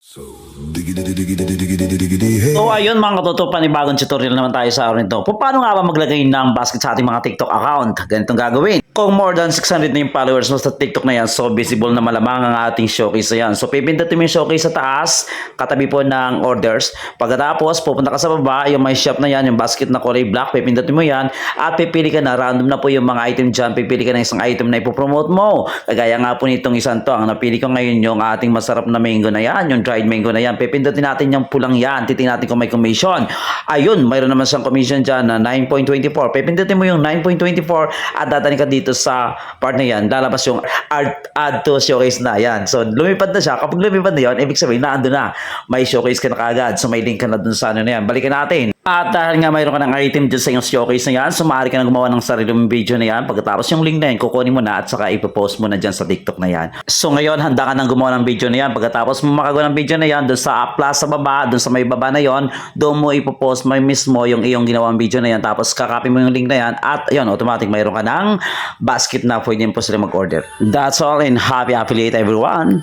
So, diggity diggity diggity diggity hey. So ayun mga katoto, panibagong tutorial naman tayo sa araw nito. Paano nga ba maglagay ng basket sa ating mga TikTok account? Ganitong gagawin. Kung more than 600 na yung followers mo sa TikTok na yan, so visible na malamang ang ating showcase na yan. So pipindutin mo yung showcase sa taas, katabi po ng orders. Pagkatapos, pupunta ka sa baba, yung may shop na yan, yung basket na kulay black, pipindutin mo yan, at pipili ka na, random na po yung mga item dyan, pipili ka na isang item na ipopromote mo. Kagaya nga po nitong isang to, ang napili ko ngayon yung ating masarap na mango na yan, yung dried mango na yan. Pipindutin natin yung pulang yan, titingnan natin kung may commission. Ayun, mayroon naman siyang commission dyan na 9.24. Pipindutin mo yung 9.24 at dadaling ka dito sa part na yan, lalabas yung add to showcase na yan. So lumipad na siya. Kapag lumipad na yan, ibig sabihin na ando na, may showcase ka na kagad. So may link ka na dun sa ano na yan. Balikan natin. At dahil nga mayroon ka ng item dyan sa iyong showcase na yan, so maaari ka na gumawa ng sarili mong video na yan. Pagkatapos yung link na yan, kukunin mo na at saka ipopost mo na dyan sa TikTok na yan. So ngayon, handa ka nang gumawa ng video na yan. Pagkatapos mo makagawa ng video na yan, dun sa plus sa baba, dun sa may baba na yon, doon mo ipopost mo mismo yung iyong ginawang video na yan. Tapos kakopy mo yung link na yan at yun, automatic mayroon ka ng basket na pwede po sila mag-order. That's all and happy affiliate everyone!